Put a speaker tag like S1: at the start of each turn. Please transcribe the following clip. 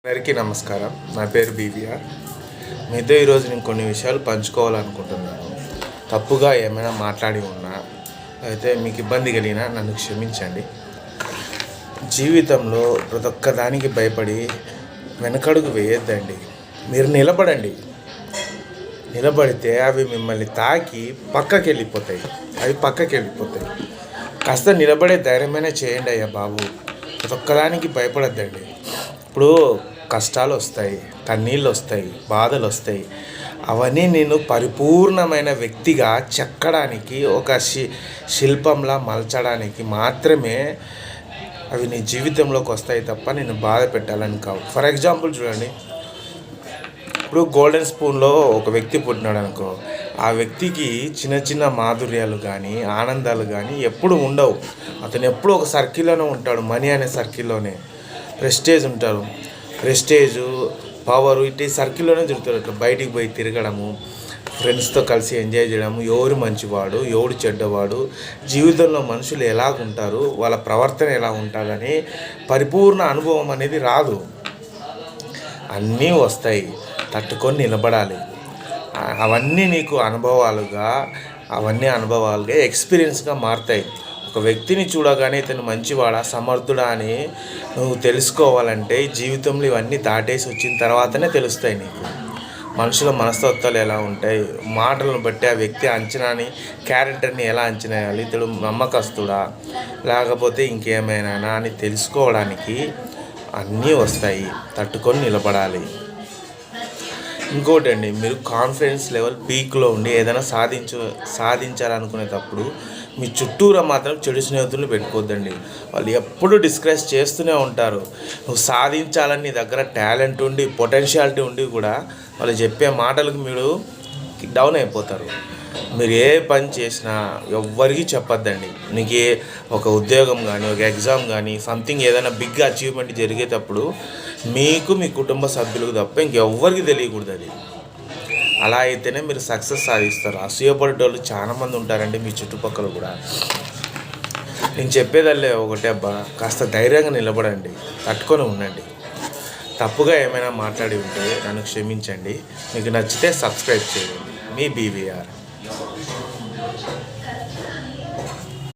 S1: అందరికీ నమస్కారం. నా పేరు బీవీఆర్. మీతో ఈరోజు నేను కొన్ని విషయాలు పంచుకోవాలనుకుంటున్నాను. తప్పుగా ఏమైనా మాట్లాడి ఉన్నా అయితే మీకు ఇబ్బంది కలిగినా నన్ను క్షమించండి. జీవితంలో ప్రతి ఒక్క దానికి భయపడి వెనకడుగు వేయొద్దండి. మీరు నిలబడండి. నిలబడితే అవి మిమ్మల్ని తాకి పక్కకి వెళ్ళిపోతాయి. కాస్త నిలబడే ధైర్యమైనా చేయండి అయ్యా బాబు. ప్రతి ఒక్కదానికి భయపడొద్దండి. ఇప్పుడు కష్టాలు వస్తాయి, కన్నీళ్ళు వస్తాయి, బాధలు వస్తాయి. అవన్నీ నేను పరిపూర్ణమైన వ్యక్తిగా చెక్కడానికి, ఒక శిల్పంలా మలచడానికి మాత్రమే అవి నీ జీవితంలోకి వస్తాయి తప్ప నేను బాధ పెట్టాలని కావు. ఫర్ ఎగ్జాంపుల్ చూడండి, ఇప్పుడు గోల్డెన్ స్పూన్లో ఒక వ్యక్తి పుట్టినాడు అనుకో, ఆ వ్యక్తికి చిన్న చిన్న మాధుర్యాలు కానీ ఆనందాలు కానీ ఎప్పుడు ఉండవు. అతను ఎప్పుడు ఒక సర్కిల్లోనే ఉంటాడు, మనీ అనే సర్కిల్లోనే. ప్రెస్టేజు, పవరు ఇటు సర్కిల్లోనే తిరుగుతాడు. అట్లా బయటికి పోయి తిరగడము, ఫ్రెండ్స్తో కలిసి ఎంజాయ్ చేయడము, ఎవరు మంచివాడు ఎవడు చెడ్డవాడు, జీవితంలో మనుషులు ఎలాగుంటారు, వాళ్ళ ప్రవర్తన ఎలా ఉంటుందని పరిపూర్ణ అనుభవం అనేది రాదు. అన్నీ వస్తాయి, తట్టుకొని నిలబడాలి. అవన్నీ నీకు అనుభవాలుగా ఎక్స్పీరియన్స్గా మారుతాయి. ఒక వ్యక్తిని చూడగానే ఇతను మంచివాడా సమర్థుడా అని నువ్వు తెలుసుకోవాలంటే జీవితంలో ఇవన్నీ దాటేసి వచ్చిన తర్వాతనే తెలుస్తాయి నీకు. మనుషుల మనస్తత్వాలు ఎలా ఉంటాయి, మాటలను బట్టి ఆ వ్యక్తి అంచనాని, క్యారెక్టర్ని ఎలా అంచనా వేయాలి, ఇతడు నమ్మకస్తుడా లేకపోతే ఇంకేమైనా అని తెలుసుకోవడానికి అన్నీ వస్తాయి. తట్టుకొని నిలబడాలి. ఇంకోటి అండి, మీరు కాన్ఫిడెన్స్ లెవెల్ పీక్లో ఉండి ఏదైనా సాధించాలనుకునేటప్పుడు మీ చుట్టూరా మాత్రం చెడు స్నేహితులను పెట్టుకోవద్దండి. వాళ్ళు ఎప్పుడూ డిస్కరేజ్ చేస్తూనే ఉంటారు. నువ్వు సాధించాలని నీ దగ్గర టాలెంట్ ఉండి, పొటెన్షియాలిటీ ఉండి కూడా వాళ్ళు చెప్పే మాటలకు మీరు డౌన్ అయిపోతారు. మీరు ఏ పని చేసినా ఎవ్వరికీ చెప్పొద్దండి. నీకు ఒక ఉద్యోగం కానీ, ఒక ఎగ్జామ్ కానీ, సంథింగ్ ఏదైనా బిగ్ అచీవ్మెంట్ జరిగేటప్పుడు మీకు, మీ కుటుంబ సభ్యులకు తప్ప ఇంకెవ్వరికి తెలియకూడదు. అది అలా అయితేనే మీరు సక్సెస్ సాధిస్తారు. అసూయపడేటోళ్ళు చాలామంది ఉంటారండి మీ చుట్టుపక్కల కూడా. నేను చెప్పేదల్లే ఒకటే అబ్బా, కాస్త ధైర్యంగా నిలబడండి, తట్టుకొని ఉండండి. తప్పుగా ఏమైనా మాట్లాడి ఉంటే నన్ను క్షమించండి. మీకు నచ్చితే సబ్స్క్రైబ్ చేయండి. మీ బీవీఆర్.